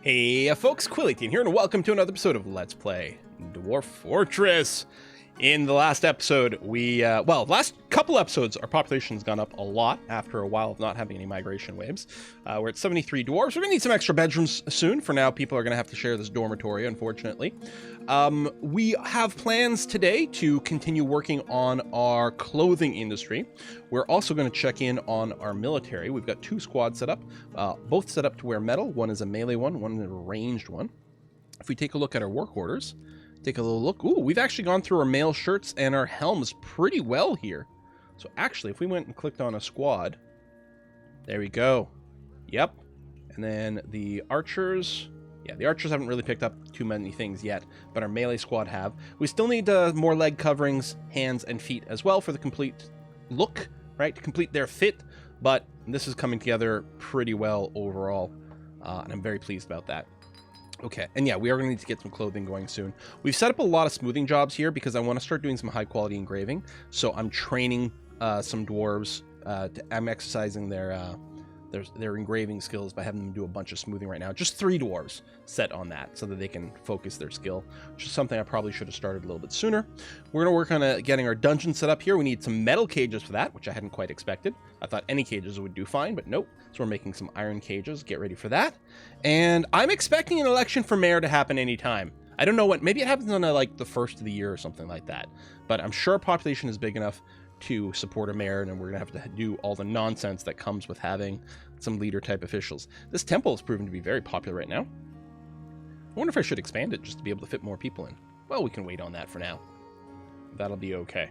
Hey folks, Quill18 here, and welcome to another episode of Let's Play Dwarf Fortress. In the last episode, last couple episodes, our population's gone up a lot after a while of not having any migration waves. We're at 73 dwarves. We're gonna need some extra bedrooms soon. For now, people are gonna have to share this dormitory, unfortunately. We have plans today to continue working on our clothing industry. We're also gonna check in on our military. We've got two squads set up, both set up to wear metal. One is a melee one is a ranged one. If we take a look at our work orders, take a little look. Ooh, we've actually gone through our mail shirts and our helms pretty well here. So actually, if we went and clicked on a squad, there we go. Yep. And then the archers, yeah, the archers haven't really picked up too many things yet, but our melee squad have. We still need more leg coverings, hands, and feet as well for the complete look, right? To complete their fit, but this is coming together pretty well overall, and I'm very pleased about that. Okay, and yeah, we are going to need to get some clothing going soon. We've set up a lot of smoothing jobs here because I want to start doing some high-quality engraving. So I'm training some dwarves. I'm exercising their engraving skills by having them do a bunch of smoothing right now. Just 3 dwarves set on that so that they can focus their skill, which is something I probably should have started a little bit sooner. We're going to work on getting our dungeon set up here. We need some metal cages for that, which I hadn't quite expected. I thought any cages would do fine, but nope. So we're making some iron cages. Get ready for that. And I'm expecting an election for mayor to happen anytime. I don't know when. Maybe it happens on like the first of the year or something like that. But I'm sure our population is big enough to support a mayor, and we're going to have to do all the nonsense that comes with having some leader-type officials. This temple has proven to be very popular right now. I wonder if I should expand it just to be able to fit more people in. Well, we can wait on that for now. That'll be okay.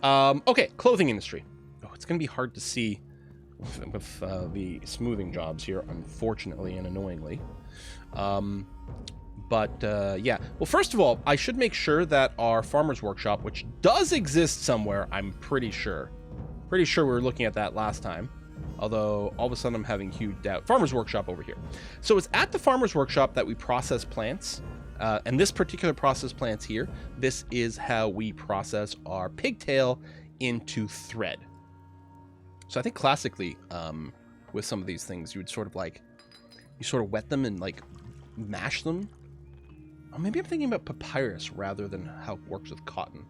Okay, clothing industry. Oh, it's going to be hard to see with the smoothing jobs here, unfortunately and annoyingly. Yeah. Well, first of all, I should make sure that our farmer's workshop, which does exist somewhere, I'm pretty sure. Pretty sure we were looking at that last time. Although, all of a sudden, I'm having huge doubt. Farmer's workshop over here. So it's at the farmer's workshop that we process plants. And this particular process plants here, this is how we process our pigtail into thread. So I think classically, with some of these things, you would sort of wet them and like mash them. Oh, maybe I'm thinking about papyrus rather than how it works with cotton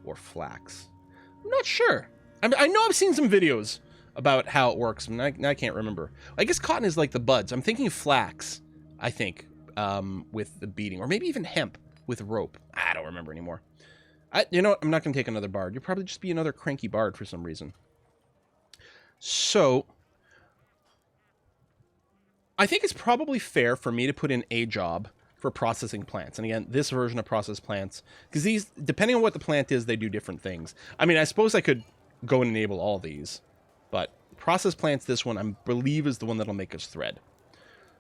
or flax. I'm not sure. I know I've seen some videos about how it works, and I can't remember. I guess cotton is like the buds. I'm thinking flax, I think, with the beating, or maybe even hemp with rope. I don't remember anymore. You know what? I'm not going to take another bard. You'll probably just be another cranky bard for some reason. So, I think it's probably fair for me to put in a job for processing plants. And again, this version of process plants, because these, depending on what the plant is, they do different things. I mean, I suppose I could go and enable all these, but process plants, this one, I believe is the one that'll make us thread.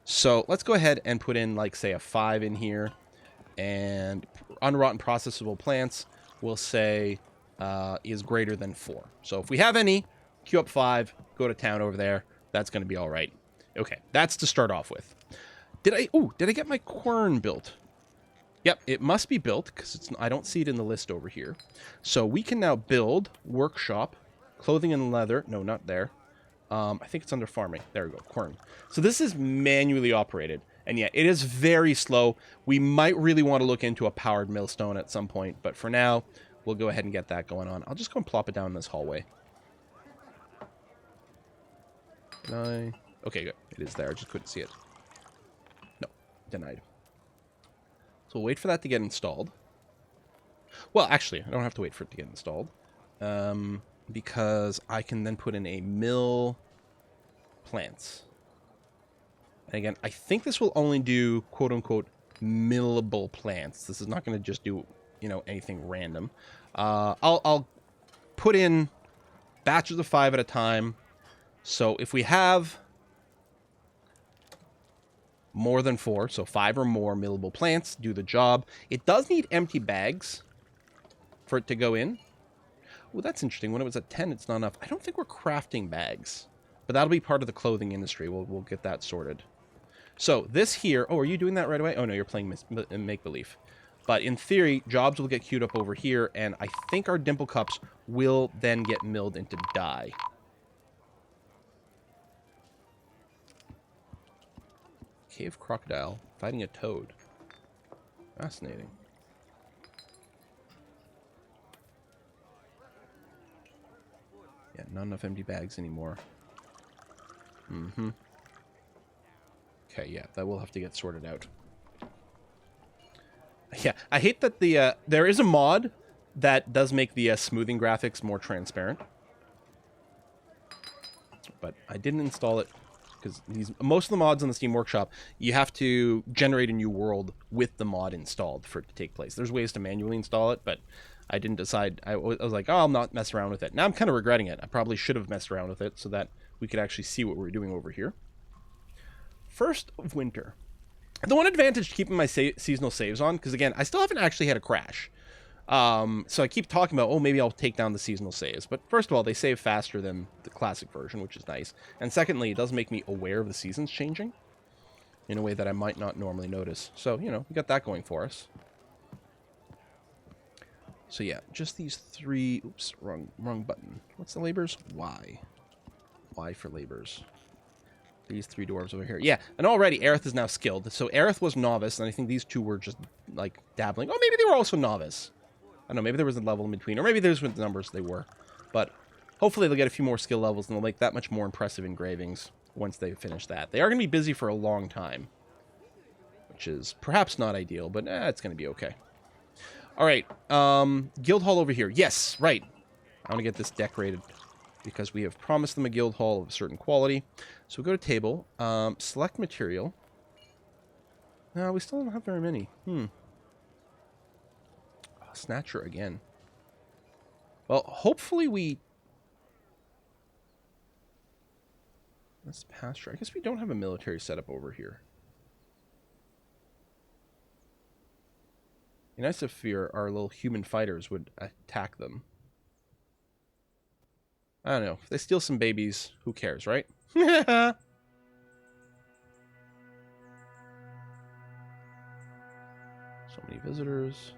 So let's go ahead and put in, like, say, a 5 in here. And unrotten processable plants, we'll say, is greater than 4. So if we have any, queue up 5, go to town over there. That's going to be all right. Okay, that's to start off with. Did I get my quern built? Yep, it must be built because I don't see it in the list over here. So we can now build workshop, clothing and leather. No, not there. I think it's under farming. There we go, quern. So this is manually operated. And yeah, it is very slow. We might really want to look into a powered millstone at some point. But for now, we'll go ahead and get that going on. I'll just go and plop it down in this hallway. Okay, good. It is there. I just couldn't see it. No, denied. So we'll wait for that to get installed. Well, actually, I don't have to wait for it to get installed. Because I can then put in a mill plants. And again, I think this will only do quote-unquote millable plants. This is not going to just do, you know, anything random. I'll put in batches of 5 at a time. So if we have more than 4, so 5 or more millable plants, do the job. It does need empty bags for it to go in. Well, that's interesting. When it was at 10, it's not enough. I don't think we're crafting bags, but that'll be part of the clothing industry. We'll get that sorted. So this here, oh, are you doing that right away? Oh, no, you're playing make-believe. But in theory, jobs will get queued up over here, and I think our dimple cups will then get milled into dye. Cave crocodile fighting a toad. Fascinating. Yeah, not enough empty bags anymore. Mm-hmm. Okay, yeah, that will have to get sorted out. Yeah, I hate that the there is a mod that does make the smoothing graphics more transparent. But I didn't install it because most of the mods on the Steam Workshop, you have to generate a new world with the mod installed for it to take place. There's ways to manually install it, but I didn't decide. I was like, oh, I'll not mess around with it. Now I'm kind of regretting it. I probably should have messed around with it so that we could actually see what we're doing over here. First of winter. The one advantage to keeping my seasonal saves on, because again, I still haven't actually had a crash. So I keep talking about, oh, maybe I'll take down the seasonal saves. But first of all, they save faster than the classic version, which is nice. And secondly, it does make me aware of the seasons changing in a way that I might not normally notice. So, you know, we got that going for us. So yeah, just these three... Oops, wrong button. What's the labors? Y. Y for labors. These three dwarves over here. Yeah, and already Aerith is now skilled. So Aerith was novice, and I think these two were just, like, dabbling. Oh, maybe they were also novice. I don't know, maybe there was a level in between, or maybe there's what the numbers they were. But hopefully they'll get a few more skill levels, and they'll make that much more impressive engravings once they finish that. They are going to be busy for a long time, which is perhaps not ideal, but it's going to be okay. All right, guild hall over here. Yes, right. I want to get this decorated because we have promised them a guild hall of a certain quality. So we go to table, select material. No, we still don't have very many. Snatcher again. Well, hopefully we... That's pasture. I guess we don't have a military setup over here. It'd be nice if our little human fighters would attack them. I don't know. If they steal some babies, who cares, right? So many visitors.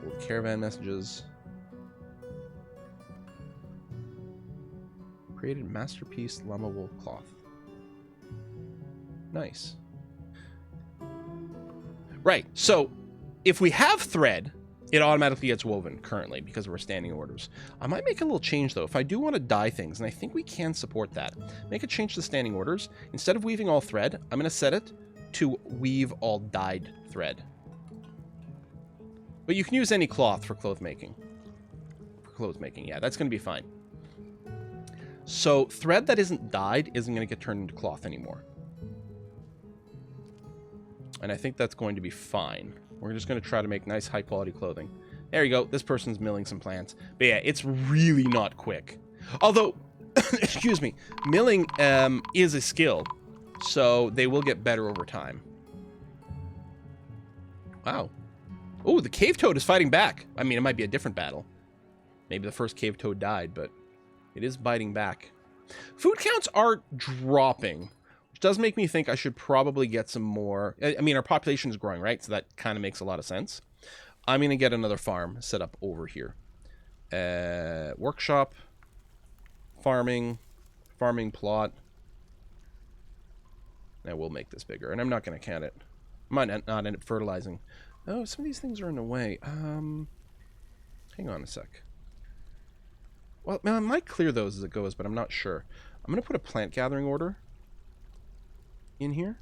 Little caravan messages. Created masterpiece llama wool cloth. Nice. Right, so if we have thread, it automatically gets woven currently because we're standing orders. I might make a little change though. If I do want to dye things, and I think we can support that, make a change to standing orders. Instead of weaving all thread, I'm going to set it to weave all dyed thread. But you can use any cloth for clothes making. Yeah, that's going to be fine. So thread that isn't dyed isn't going to get turned into cloth anymore. And I think that's going to be fine. We're just going to try to make nice high-quality clothing. There you go. This person's milling some plants. But yeah, it's really not quick. Although, excuse me, milling is a skill. So they will get better over time. Wow. Oh, the cave toad is fighting back. I mean, it might be a different battle. Maybe the first cave toad died, but it is biting back. Food counts are dropping, which does make me think I should probably get some more. I mean, our population is growing, right? So that kind of makes a lot of sense. I'm going to get another farm set up over here. Workshop, farming plot. Now we'll make this bigger, and I'm not going to count it. I might not end up fertilizing. Oh, some of these things are in the way. Hang on a sec. Well, man, I might clear those as it goes, but I'm not sure. I'm going to put a plant gathering order in here,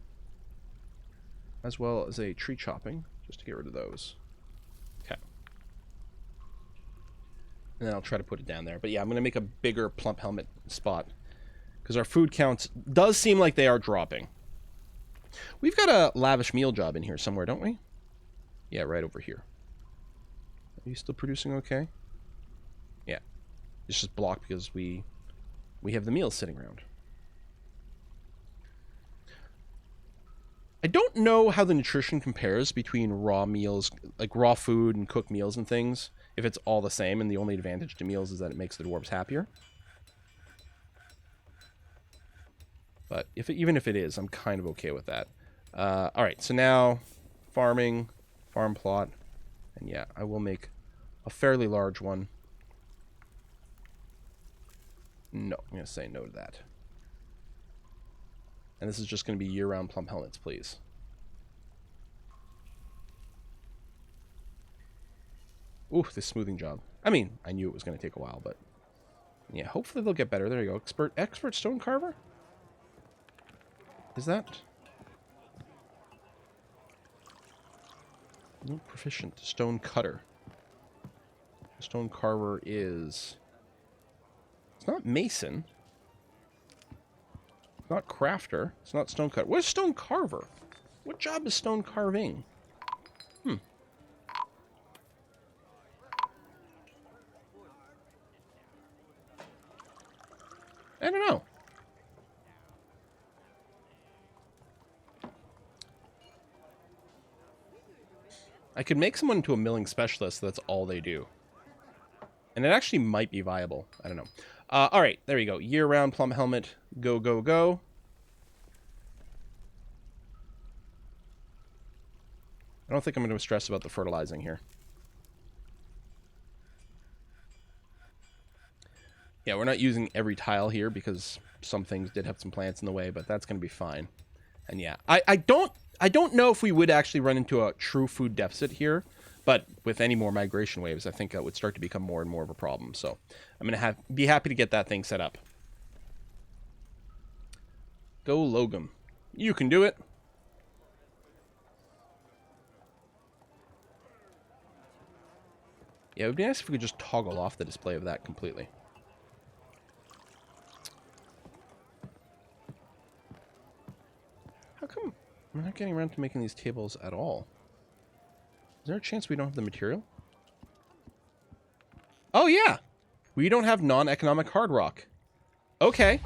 as well as a tree chopping, just to get rid of those. Okay. And then I'll try to put it down there. But yeah, I'm going to make a bigger plump helmet spot, because our food counts does seem like they are dropping. We've got a lavish meal job in here somewhere, don't we? Yeah, right over here. Are you still producing okay? Yeah. It's just blocked because we have the meals sitting around. I don't know how the nutrition compares between raw meals, like raw food and cooked meals and things, if it's all the same, and the only advantage to meals is that it makes the dwarves happier. But even if it is, I'm kind of okay with that. Alright, so now farm plot, and yeah, I will make a fairly large one. No, I'm going to say no to that. And this is just going to be year-round plum helmets, please. Ooh, this smoothing job. I mean, I knew it was going to take a while, but yeah, hopefully they'll get better. There you go. Expert stone carver? Is that? No, proficient. Stone cutter. Stone carver is... It's not mason. It's not crafter. It's not stone cutter. What is stone carver? What job is stone carving? I don't know. I could make someone into a milling specialist, so that's all they do. And it actually might be viable. I don't know. All right, there you go. Year-round plum helmet. Go, go, go. I don't think I'm going to stress about the fertilizing here. Yeah, we're not using every tile here because some things did have some plants in the way, but that's going to be fine. And yeah, I don't know if we would actually run into a true food deficit here, but with any more migration waves, I think that would start to become more and more of a problem. So I'm going to be happy to get that thing set up. Go Logum. You can do it. Yeah, it would be nice if we could just toggle off the display of that completely. How come we're not getting around to making these tables at all? Is there a chance we don't have the material? Oh, yeah! We don't have non-economic hard rock. Okay.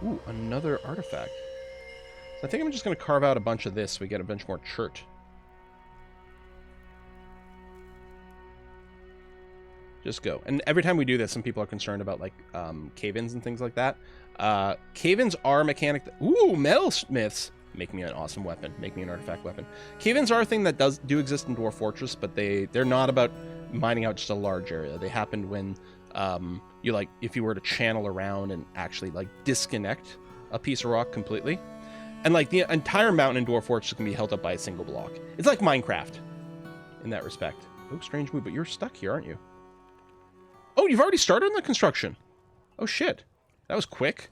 Ooh, another artifact. So I think I'm just going to carve out a bunch of this so we get a bunch more chert. Just go. And every time we do this, some people are concerned about, like, cave-ins and things like that. Cave-ins are a mechanic... Ooh, metalsmiths! Make me an awesome weapon. Make me an artifact weapon. Cave-ins are a thing that do exist in Dwarf Fortress, but they're not about mining out just a large area. They happen when you, like, if you were to channel around and actually, like, disconnect a piece of rock completely. And, like, the entire mountain in Dwarf Fortress can be held up by a single block. It's like Minecraft in that respect. Oh, strange move, but you're stuck here, aren't you? Oh, you've already started on the construction. Oh, shit. That was quick.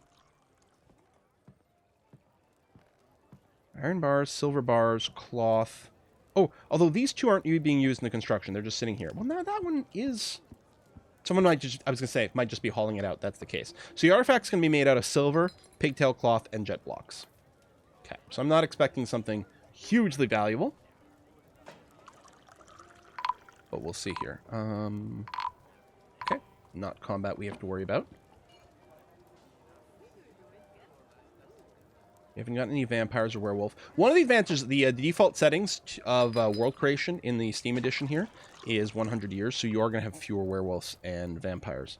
Iron bars, silver bars, cloth. Oh, although these two aren't being used in the construction. They're just sitting here. Well, now that one is... Someone might just... I was going to say, might just be hauling it out. That's the case. So the artifact's going to be made out of silver, pigtail cloth, and jet blocks. Okay, so I'm not expecting something hugely valuable. But we'll see here. Okay, not combat we have to worry about. We haven't gotten any vampires or werewolf. One of the advantages, the default settings of world creation in the Steam edition here is 100 years, so you are going to have fewer werewolves and vampires.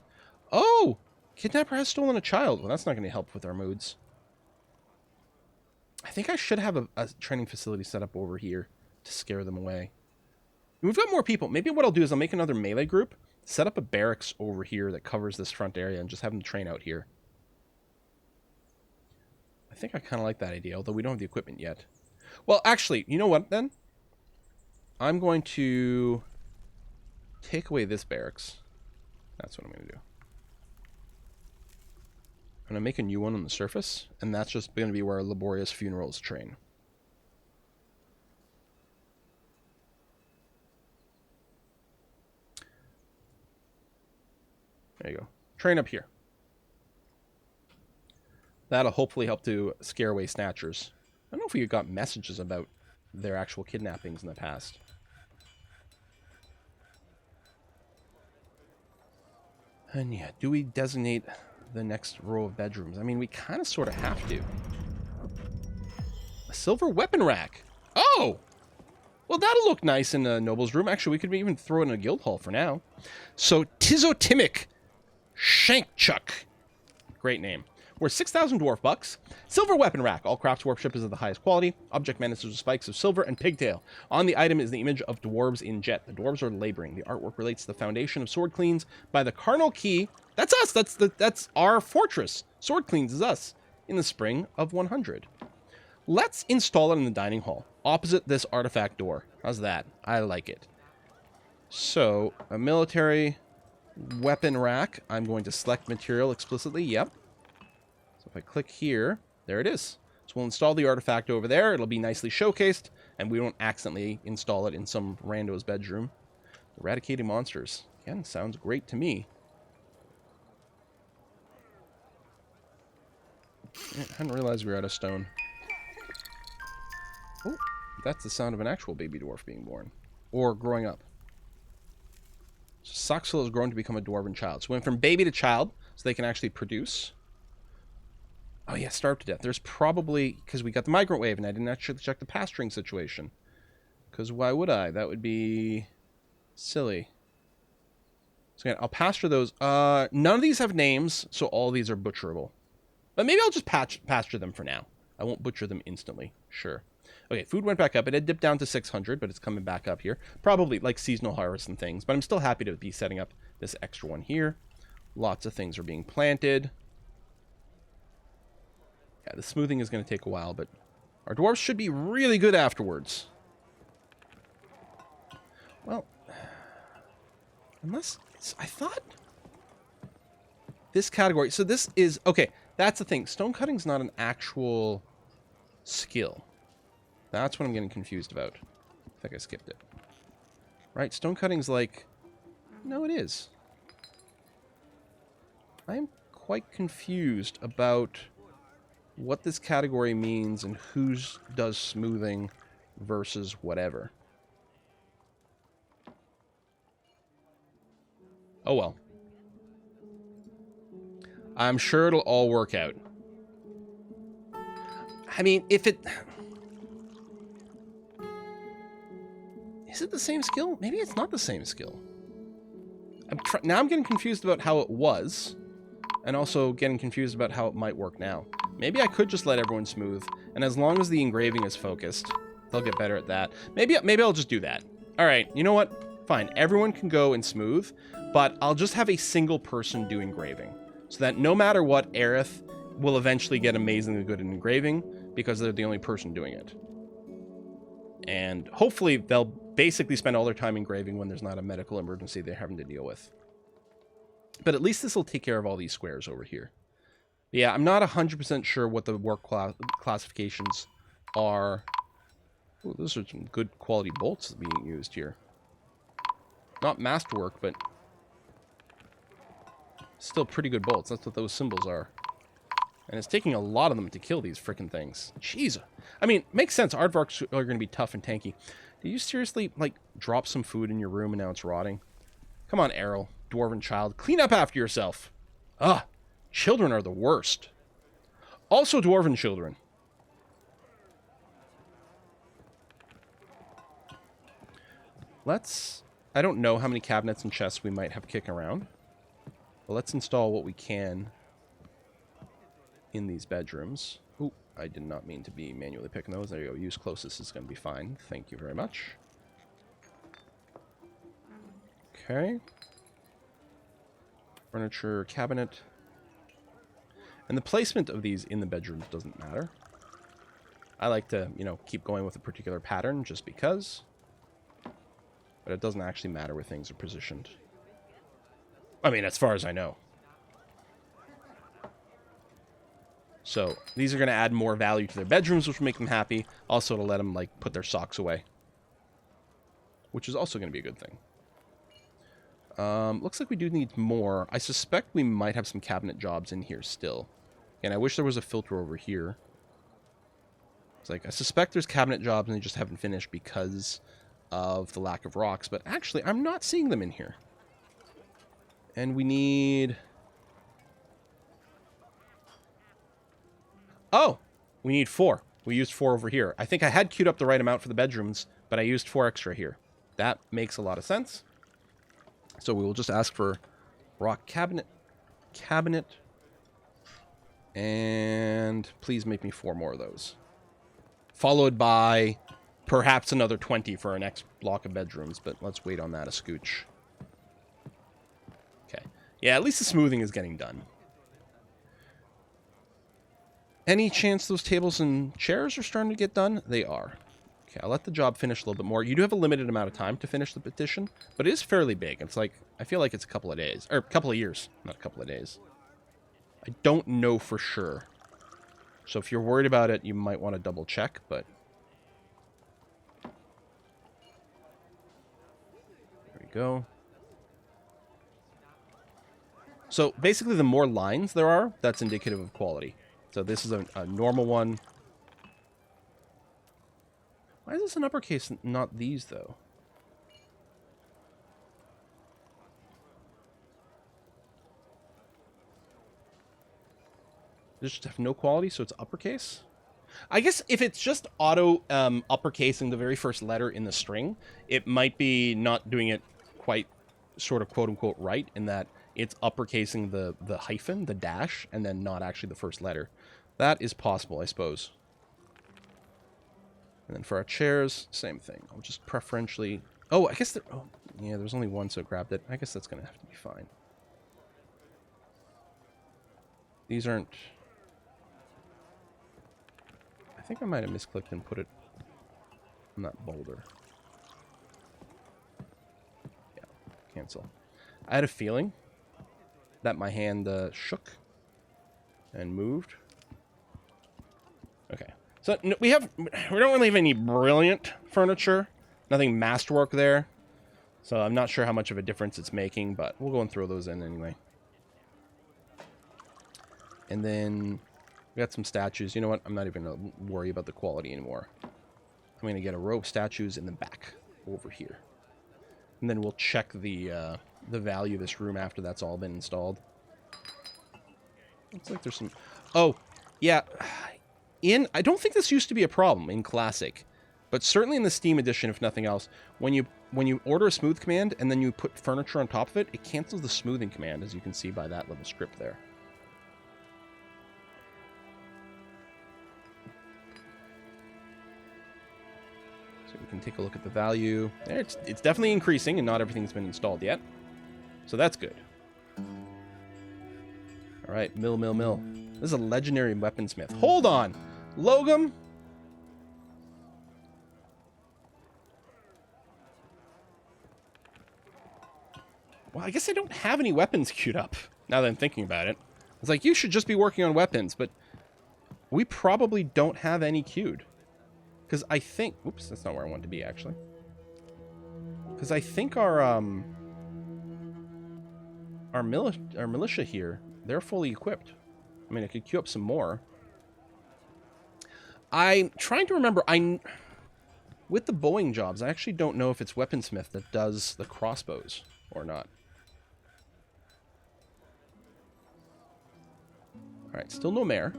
Oh! Kidnapper has stolen a child. Well, that's not going to help with our moods. I think I should have a training facility set up over here to scare them away. We've got more people. Maybe what I'll do is I'll make another melee group, set up a barracks over here that covers this front area, and just have them train out here. I think I kind of like that idea, although we don't have the equipment yet. Well, actually, you know what, then? I'm going to take away this barracks. That's what I'm going to do. I'm going to make a new one on the surface, and that's just going to be where our laborious funerals train. There you go. Train up here. That'll hopefully help to scare away snatchers. I don't know if we got messages about their actual kidnappings in the past. And yeah, do we designate the next row of bedrooms? I mean, we kind of sort of have to. A silver weapon rack. Oh! Well, that'll look nice in a noble's room. Actually, we could even throw it in a guild hall for now. So, Tizotimic Shankchuck. Great name. Worth 6,000 dwarf bucks. Silver weapon rack. All crafts workshop is of the highest quality. Object manifests with spikes of silver and pigtail. On the item is the image of dwarves in jet. The dwarves are laboring. The artwork relates to the foundation of sword cleans by the Carnal Key. That's us. That's our fortress. Sword cleans is us. in the spring of 100. Let's install it in the dining hall, opposite this artifact door. How's that? I like it. So, a military weapon rack. I'm going to select material explicitly. Yep. So if I click here, there it is. So we'll install the artifact over there. It'll be nicely showcased, and we won't accidentally install it in some rando's bedroom. Eradicating monsters. Again, sounds great to me. I hadn't realized we were out of stone. Oh, that's the sound of an actual baby dwarf being born. Or growing up. So Soxil has grown to become a dwarven child. So went from baby to child, so they can actually produce. Oh yeah, starved to death. There's probably, because we got the migrant wave, and I didn't actually check the pasturing situation. Because why would I? That would be silly. So again, I'll pasture those. None of these have names, so all these are butcherable. But maybe I'll just pasture them for now. I won't butcher them instantly. Sure. Okay, food went back up. It had dipped down to 600, but it's coming back up here. Probably like seasonal harvest and things, but I'm still happy to be setting up this extra one here. Lots of things are being planted. Yeah, the smoothing is going to take a while, but our dwarves should be really good afterwards. Well, unless I thought this category. So this is okay. That's the thing. Stone cutting's not an actual skill. That's what I'm getting confused about. I think I skipped it. Right? Stone cutting's like... No, it is. I'm quite confused about what this category means and who does smoothing versus whatever. Oh well. I'm sure it'll all work out. I mean, if it... Is it the same skill? Maybe it's not the same skill. Now I'm getting confused about how it was, and also getting confused about how it might work now. Maybe I could just let everyone smooth, and as long as the engraving is focused, they'll get better at that. Maybe I'll just do that. All right, you know what? Fine, everyone can go and smooth, but I'll just have a single person do engraving, so that no matter what, Aerith will eventually get amazingly good at engraving, because they're the only person doing it. And hopefully they'll basically spend all their time engraving when there's not a medical emergency they're having to deal with. But at least this will take care of all these squares over here. But yeah, I'm not 100% sure what the work classifications are. Ooh, those are some good quality bolts being used here. Not masterwork, but still pretty good bolts. That's what those symbols are. And it's taking a lot of them to kill these freaking things. Jeez. I mean, makes sense. Aardvarks are going to be tough and tanky. Did you seriously, like, drop some food in your room and now it's rotting? Come on, Errol, dwarven child. Clean up after yourself. Ugh. Children are the worst. Also dwarven children. I don't know how many cabinets and chests we might have kicking around. But let's install what we can in these bedrooms. Ooh, I did not mean to be manually picking those. There you go. Use closest is going to be fine. Thank you very much. Okay. Furniture, cabinet. And the placement of these in the bedrooms doesn't matter. I like to, you know, keep going with a particular pattern just because. But it doesn't actually matter where things are positioned. I mean, as far as I know. So, these are going to add more value to their bedrooms, which will make them happy. Also, to let them, like, put their socks away. Which is also going to be a good thing. Looks like we do need more. I suspect we might have some cabinet jobs in here still. And I wish there was a filter over here. It's like, I suspect there's cabinet jobs and they just haven't finished because of the lack of rocks. But actually, I'm not seeing them in here. And we need... Oh, we need 4. We used 4 over here. I think I had queued up the right amount for the bedrooms, but I used 4 extra here. That makes a lot of sense. So we will just ask for rock cabinet, and please make me 4 more of those. Followed by perhaps another 20 for our next block of bedrooms, but let's wait on that a scooch. Okay. Yeah, at least the smoothing is getting done. Any chance those tables and chairs are starting to get done? They are. Okay, I'll let the job finish a little bit more. You do have a limited amount of time to finish the petition, but it is fairly big. It's like, I feel like it's a couple of days, or a couple of years, not a couple of days. I don't know for sure. So if you're worried about it, you might want to double check, but... There we go. So basically the more lines there are, that's indicative of quality. So this is a normal one. Why is this an uppercase, not these, though? They just have no quality, so it's uppercase? I guess if it's just auto uppercasing the very first letter in the string, it might be not doing it quite sort of quote-unquote right, in that it's uppercasing the hyphen, the dash, and then not actually the first letter. That is possible, I suppose. And then for our chairs, same thing. I'll just preferentially... Oh, I guess... Oh, yeah, there's only one, so I grabbed it. I guess that's going to have to be fine. These aren't... I think I might have misclicked and put it on that boulder. Yeah, cancel. I had a feeling that my hand shook and moved. Okay. So we don't really have any brilliant furniture. Nothing masterwork there. So I'm not sure how much of a difference it's making, but we'll go and throw those in anyway. And then we got some statues. You know what? I'm not even going to worry about the quality anymore. I'm going to get a row of statues in the back over here. And then we'll check the value of this room after that's all been installed. Looks like there's some... Oh, yeah. I don't think this used to be a problem in Classic, but certainly in the Steam edition, if nothing else, when you order a smooth command and then you put furniture on top of it, it cancels the smoothing command, as you can see by that little script there. So we can take a look at the value. It's definitely increasing, and not everything's been installed yet. So that's good. All right, mill. This is a legendary weaponsmith. Hold on! Logum? Well, I guess I don't have any weapons queued up, now that I'm thinking about it. It's like, you should just be working on weapons, but we probably don't have any queued. Because I think... Oops, that's not where I wanted to be, actually. Because I think our militia here, they're fully equipped. I mean, I could queue up some more. I'm trying to remember. With the bowing jobs, I actually don't know if it's Weaponsmith that does the crossbows or not. All right, still no mayor.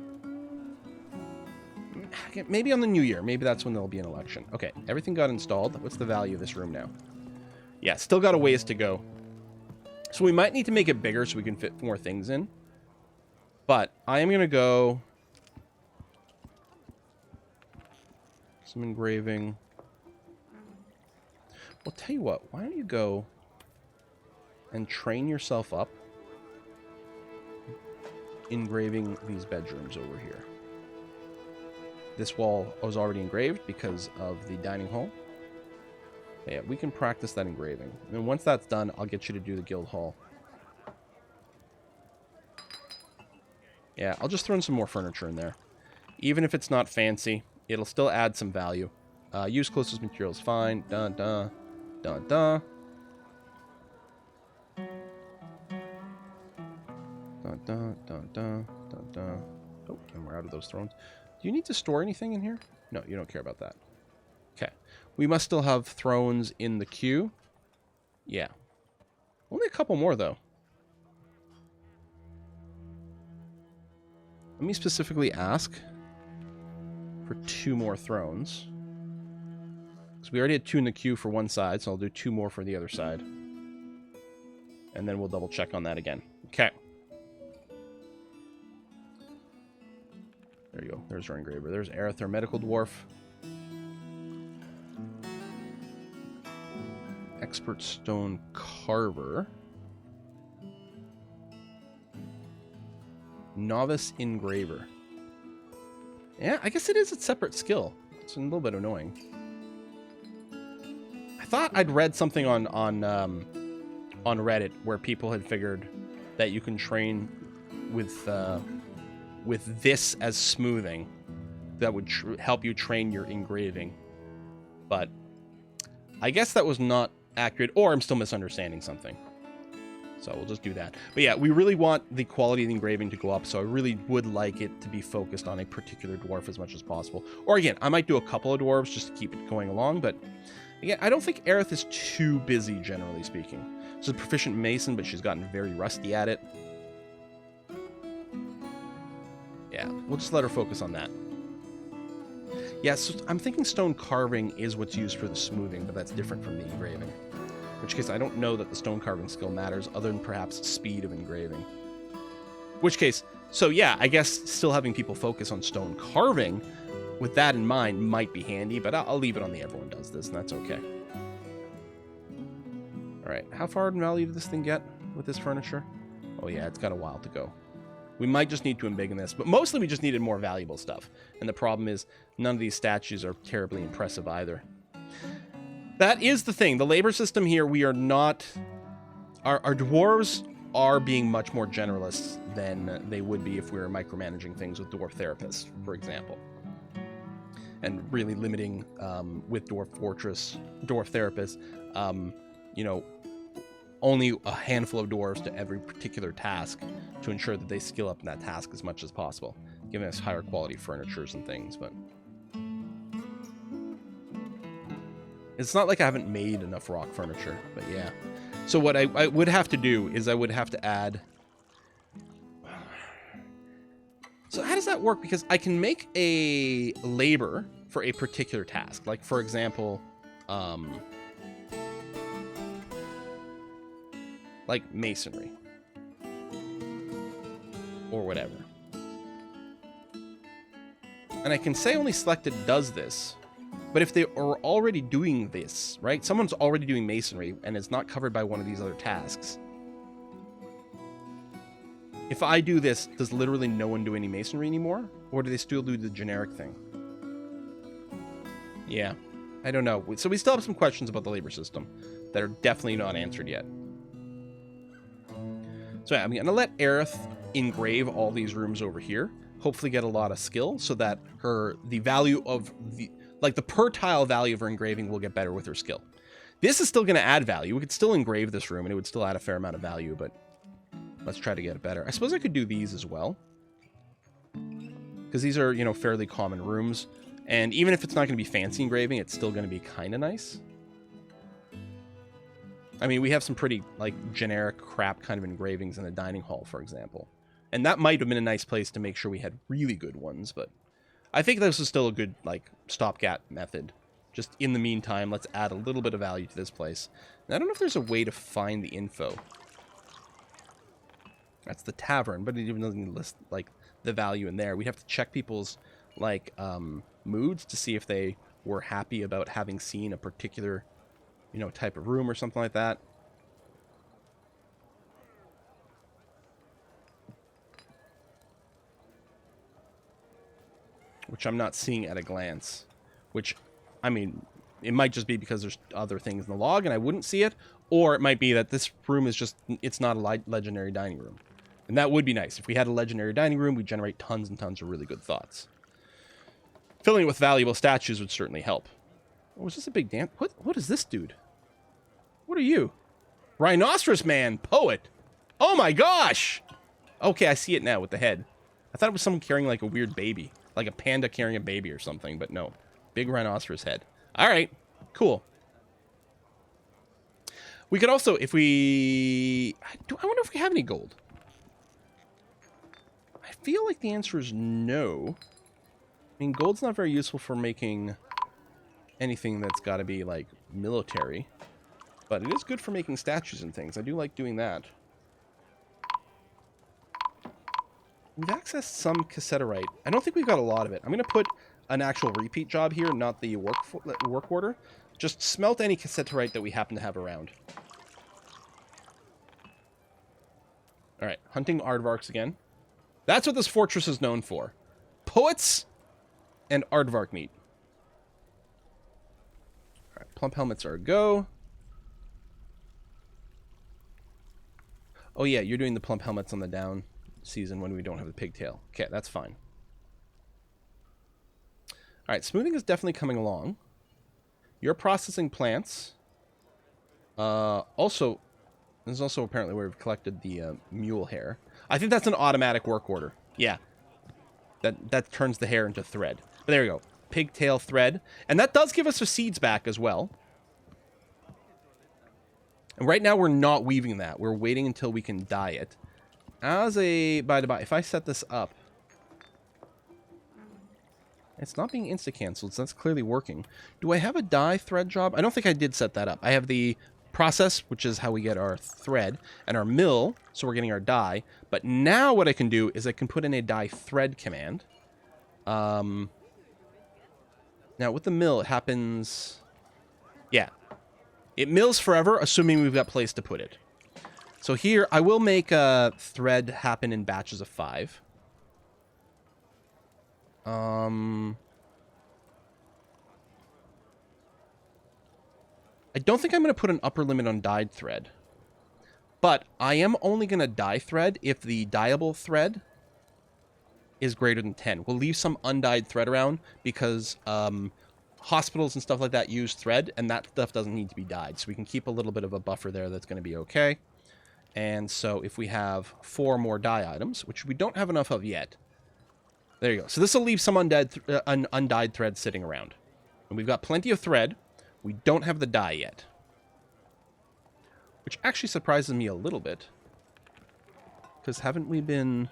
Maybe on the new year. Maybe that's when there'll be an election. Okay, everything got installed. What's the value of this room now? Yeah, still got a ways to go. So we might need to make it bigger so we can fit more things in. But I am going to go... Some engraving. Well, tell you what. Why don't you go and train yourself up engraving these bedrooms over here. This wall was already engraved because of the dining hall. Yeah, we can practice that engraving. And once that's done, I'll get you to do the guild hall. Yeah, I'll just throw in some more furniture in there. Even if it's not fancy, it'll still add some value. Use closest materials, fine. Dun dun. Dun dun. Dun dun dun dun dun dun. Oh, and we're out of those thrones. Do you need to store anything in here? No, you don't care about that. Okay. We must still have thrones in the queue. Yeah. Only a couple more, though. Let me specifically ask for 2 more thrones. Because we already had 2 in the queue for one side, so I'll do 2 more for the other side. And then we'll double check on that again. Okay. There you go. There's our engraver. There's Aerith, our medical dwarf. Expert stone carver. Novice engraver. Yeah, I guess it is a separate skill. It's a little bit annoying. I thought I'd read something on Reddit where people had figured that you can train with this as smoothing that would help you train your engraving. But I guess that was not accurate, or I'm still misunderstanding something. So we'll just do that. But yeah, we really want the quality of the engraving to go up, so I really would like it to be focused on a particular dwarf as much as possible. Or again, I might do a couple of dwarves just to keep it going along, but again, I don't think Aerith is too busy, generally speaking. She's a proficient mason, but she's gotten very rusty at it. Yeah, we'll just let her focus on that. Yeah, so I'm thinking stone carving is what's used for the smoothing, but that's different from the engraving. In which case, I don't know that the stone carving skill matters, other than perhaps speed of engraving. Which case, so yeah, I guess still having people focus on stone carving, with that in mind, might be handy, but I'll leave it on the everyone does this, and that's okay. Alright, how far in value did this thing get with this furniture? Oh yeah, it's got a while to go. We might just need to embiggen this, but mostly we just needed more valuable stuff. And the problem is, none of these statues are terribly impressive either. That is the thing. The labor system here, we are not... Our dwarves are being much more generalists than they would be if we were micromanaging things with dwarf therapists, for example. And really limiting, with dwarf therapists, you know, only a handful of dwarves to every particular task to ensure that they skill up in that task as much as possible, giving us higher quality furnitures and things, but... It's not like I haven't made enough rock furniture, but yeah. So what I would have to do is I would have to add... So how does that work? Because I can make a labor for a particular task. Like, for example, like masonry. Or whatever. And I can say only selected does this. But if they are already doing this, right? Someone's already doing masonry and it's not covered by one of these other tasks. If I do this, does literally no one do any masonry anymore? Or do they still do the generic thing? Yeah, I don't know. So we still have some questions about the labor system that are definitely not answered yet. So yeah, I'm going to let Aerith engrave all these rooms over here. Hopefully get a lot of skill so that the value of the... Like, the per tile value of her engraving will get better with her skill. This is still going to add value. We could still engrave this room, and it would still add a fair amount of value, but let's try to get it better. I suppose I could do these as well. Because these are, you know, fairly common rooms. And even if it's not going to be fancy engraving, it's still going to be kind of nice. I mean, we have some pretty, like, generic crap kind of engravings in the dining hall, for example. And that might have been a nice place to make sure we had really good ones, but... I think this is still a good, like, stopgap method. Just in the meantime, let's add a little bit of value to this place. And I don't know if there's a way to find the info. That's the tavern, but it even doesn't list, like, the value in there. We'd have to check people's, like, moods to see if they were happy about having seen a particular, you know, type of room or something like that. Which I'm not seeing at a glance. Which, I mean, it might just be because there's other things in the log and I wouldn't see it. Or it might be that this room is just, it's not a legendary dining room. And that would be nice. If we had a legendary dining room, we'd generate tons and tons of really good thoughts. Filling it with valuable statues would certainly help. Oh, is this a big dance? What is this dude? What are you? Rhinoceros man, poet. Oh my gosh! Okay, I see it now with the head. I thought it was someone carrying like a weird baby. Like a panda carrying a baby or something, but no. Big rhinoceros head. Alright, cool. We could also, if we... I wonder if we have any gold. I feel like the answer is no. I mean, gold's not very useful for making anything that's got to be, like, military. But it is good for making statues and things. I do like doing that. We've accessed some cassetterite. I don't think we've got a lot of it. I'm going to put an actual repeat job here, not the work order. Just smelt any cassetterite that we happen to have around. Alright, hunting aardvarks again. That's what this fortress is known for. Poets and aardvark meat. All right, plump helmets are a go. Oh yeah, you're doing the plump helmets on the down season when we don't have the pigtail. Okay, that's fine. All right, smoothing is definitely coming along. You're processing plants. Also, there's also apparently where we've collected the mule hair. I think that's an automatic work order. Yeah. That turns the hair into thread. But there you go. Pigtail thread. And that does give us our seeds back as well. And right now we're not weaving that. We're waiting until we can dye it. As a by the by, if I set this up, it's not being insta-canceled, so that's clearly working. Do I have a dye thread job? I don't think I did set that up. I have the process, which is how we get our thread, and our mill, so we're getting our dye. But now what I can do is I can put in a dye thread command. Now with the mill, it happens... Yeah. It mills forever, assuming we've got place to put it. So here, I will make a thread happen in batches of 5. I don't think I'm going to put an upper limit on dyed thread. But I am only going to dye thread if the dyeable thread is greater than 10. We'll leave some undyed thread around because hospitals and stuff like that use thread, and that stuff doesn't need to be dyed. So we can keep a little bit of a buffer there that's going to be okay. And so if we have 4 more dye items, which we don't have enough of yet, there you go. So this will leave some undyed thread sitting around. And we've got plenty of thread. We don't have the dye yet. Which actually surprises me a little bit. Because haven't we been...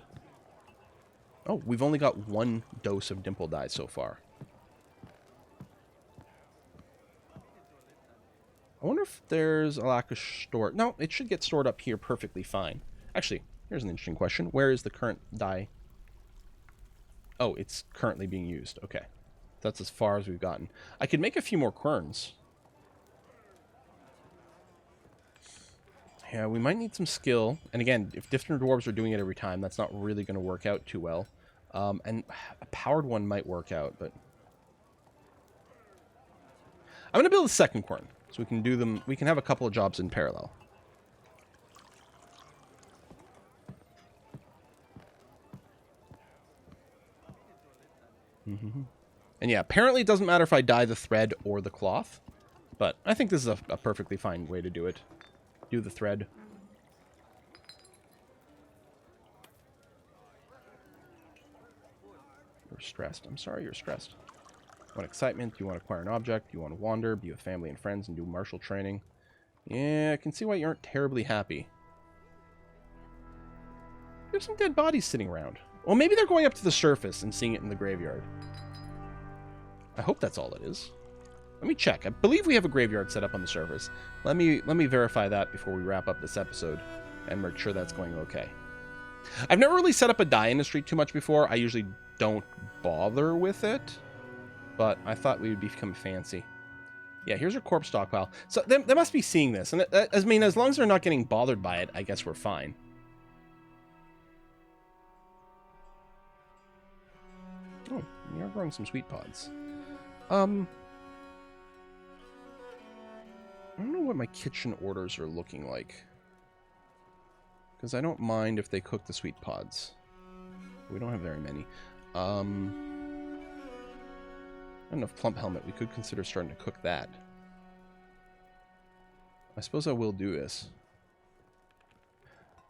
Oh, we've only got 1 dose of dimple dye so far. I wonder if there's a lack of store... No, it should get stored up here perfectly fine. Actually, here's an interesting question. Where is the current dye? Oh, it's currently being used. Okay. That's as far as we've gotten. I could make a few more querns. Yeah, we might need some skill. And again, if different dwarves are doing it every time, that's not really going to work out too well. And a powered one might work out, but... I'm going to build a second quern, so we can do them... We can have a couple of jobs in parallel. And yeah, apparently it doesn't matter if I dye the thread or the cloth, but I think this is a perfectly fine way to do it. Do the thread. You're stressed. I'm sorry you're stressed. You want excitement? You want to acquire an object? You want to wander, be with family and friends, and do martial training? Yeah, I can see why you aren't terribly happy. There's some dead bodies sitting around. Well, maybe they're going up to the surface and seeing it in the graveyard. I hope that's all it is. Let me check. I believe we have a graveyard set up on the surface. Let me verify that before we wrap up this episode and make sure that's going okay. I've never really set up a dye industry too much before. I usually don't bother with it, but I thought we would become fancy. Yeah, here's our corpse stockpile. So they must be seeing this, and I mean, as long as they're not getting bothered by it, I guess we're fine. Oh, we are growing some sweet pods. I don't know what my kitchen orders are looking like. Because I don't mind if they cook the sweet pods. We don't have very many. Not enough plump helmet. We could consider starting to cook that. I suppose I will do this.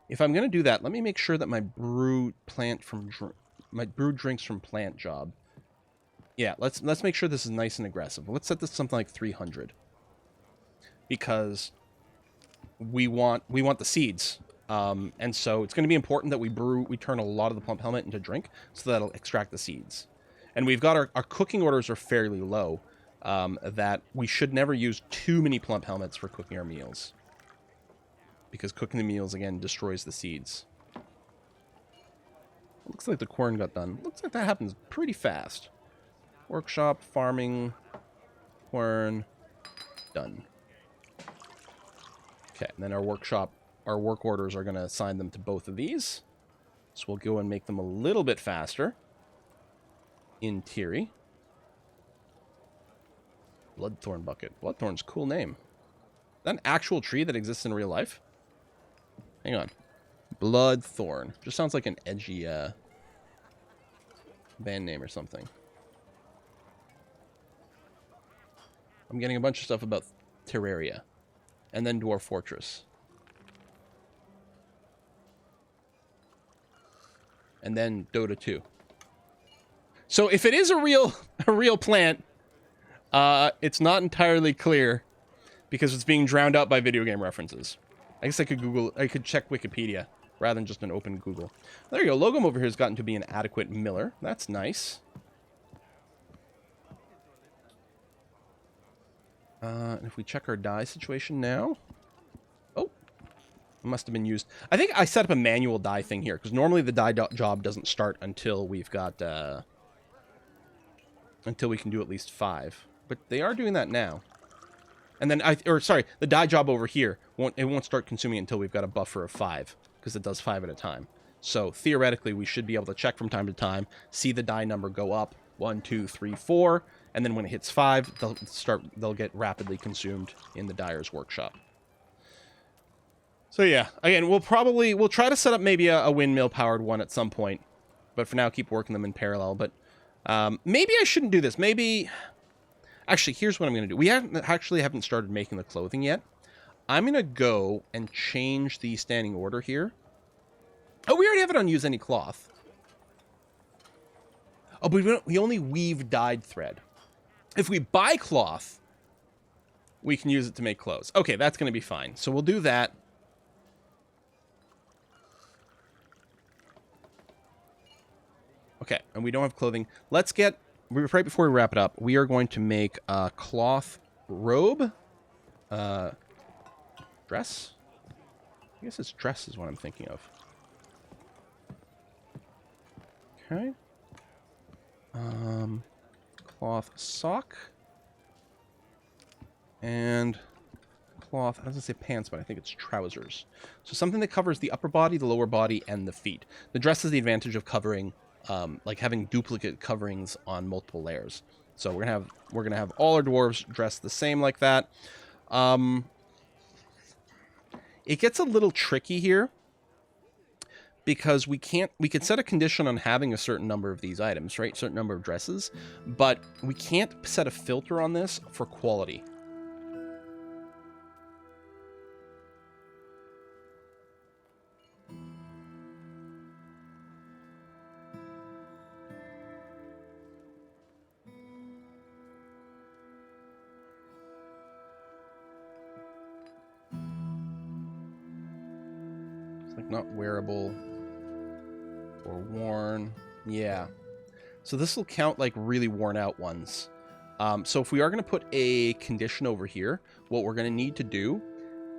If I'm going to do that, let me make sure that my brewed drinks from plant job. Yeah, let's make sure this is nice and aggressive. Let's set this to something like 300. Because we want the seeds. And so it's going to be important that we turn a lot of the plump helmet into drink, so that'll extract the seeds. And we've got our cooking orders are fairly low, that we should never use too many plump helmets for cooking our meals. Because cooking the meals, again, destroys the seeds. Looks like the corn got done. Looks like that happens pretty fast. Workshop, farming, corn, done. Okay, and then our work orders are going to assign them to both of these. So we'll go and make them a little bit faster, in theory. Bloodthorn bucket. Bloodthorn's a cool name. Is that an actual tree that exists in real life? Hang on. Bloodthorn. Just sounds like an edgy band name or something. I'm getting a bunch of stuff about Terraria. And then Dwarf Fortress. And then Dota 2. So if it is a real plant, it's not entirely clear because it's being drowned out by video game references. I guess I could check Wikipedia rather than just an open Google. There you go. Logum over here has gotten to be an adequate miller. That's nice. And if we check our dye situation now. Oh, it must have been used. I think I set up a manual dye thing here because normally the dye job doesn't start until we've got until we can do at least 5. But they are doing that now. And then the dye job over here won't start consuming until we've got a buffer of 5 because it does 5 at a time. So theoretically, we should be able to check from time to time, see the dye number go up 1, 2, 3, 4, and then when it hits 5, they'll get rapidly consumed in the dyer's workshop. So yeah, again, we'll try to set up maybe a windmill powered one at some point, but for now keep working them in parallel. But maybe I shouldn't do this. Maybe actually, here's what I'm going to do. We haven't started making the clothing yet. I'm going to go and change the standing order here. Oh, we already have it on use any cloth. Oh, but we only weave dyed thread. If we buy cloth, we can use it to make clothes. Okay, that's going to be fine. So we'll do that. Okay, and we don't have clothing. Let's get... Right before we wrap it up, we are going to make a cloth robe. Dress? I guess it's dress is what I'm thinking of. Okay. Cloth sock. And cloth, I was going to say pants, but I think it's trousers. So something that covers the upper body, the lower body, and the feet. The dress has the advantage of covering, like having duplicate coverings on multiple layers. So we're gonna have all our dwarves dressed the same like that. It gets a little tricky here because we can set a condition on having a certain number of these items, right? Certain number of dresses, but we can't set a filter on this for quality. Like not wearable or worn. Yeah. So this will count like really worn out ones. So if we are going to put a condition over here, what we're going to need to do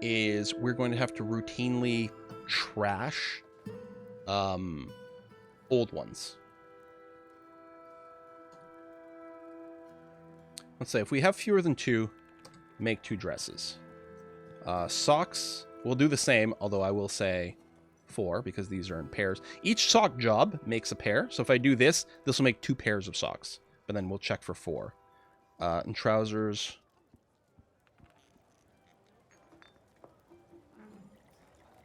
is we're going to have to routinely trash old ones. Let's say if we have fewer than 2, make 2 dresses. Socks, we'll do the same, although I will say 4 because these are in pairs. Each sock job makes a pair. So if I do this, this will make 2 pairs of socks. But then we'll check for 4. And trousers.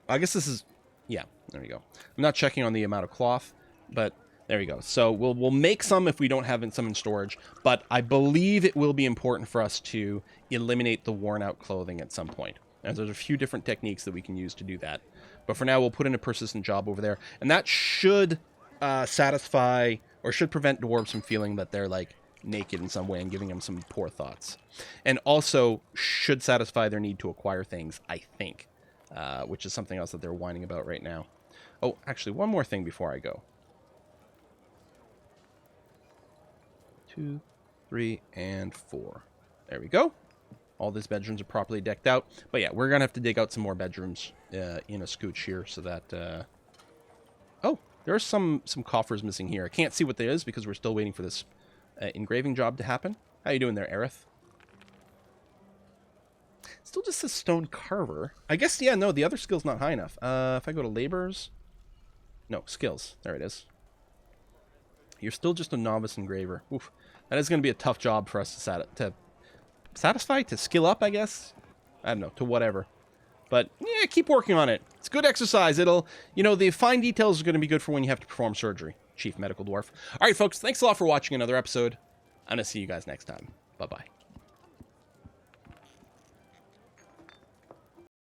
I guess this is... Yeah, there we go. I'm not checking on the amount of cloth, but there we go. So we'll make some if we don't have some in storage. But I believe it will be important for us to eliminate the worn out clothing at some point. And there's a few different techniques that we can use to do that. But for now, we'll put in a persistent job over there. And that should satisfy or should prevent dwarves from feeling that they're like naked in some way and giving them some poor thoughts. And also should satisfy their need to acquire things, I think. Which is something else that they're whining about right now. Oh, actually, one more thing before I go. 2, 3, and 4. There we go. All these bedrooms are properly decked out. But yeah, we're going to have to dig out some more bedrooms in a scooch here so that... Oh, there's some coffers missing here. I can't see what that is because we're still waiting for this engraving job to happen. How you doing there, Aerith? Still just a stone carver. I guess, yeah, no, the other skill's not high enough. If I go to labors... No, skills. There it is. You're still just a novice engraver. Oof. That is going to be a tough job for us to satisfied, to skill up, I guess. I don't know, to whatever. But yeah, keep working on it. It's good exercise. It'll, you know, the fine details are going to be good for when you have to perform surgery. Chief Medical Dwarf. All right, folks, thanks a lot for watching another episode. I'm going to see you guys next time. Bye-bye.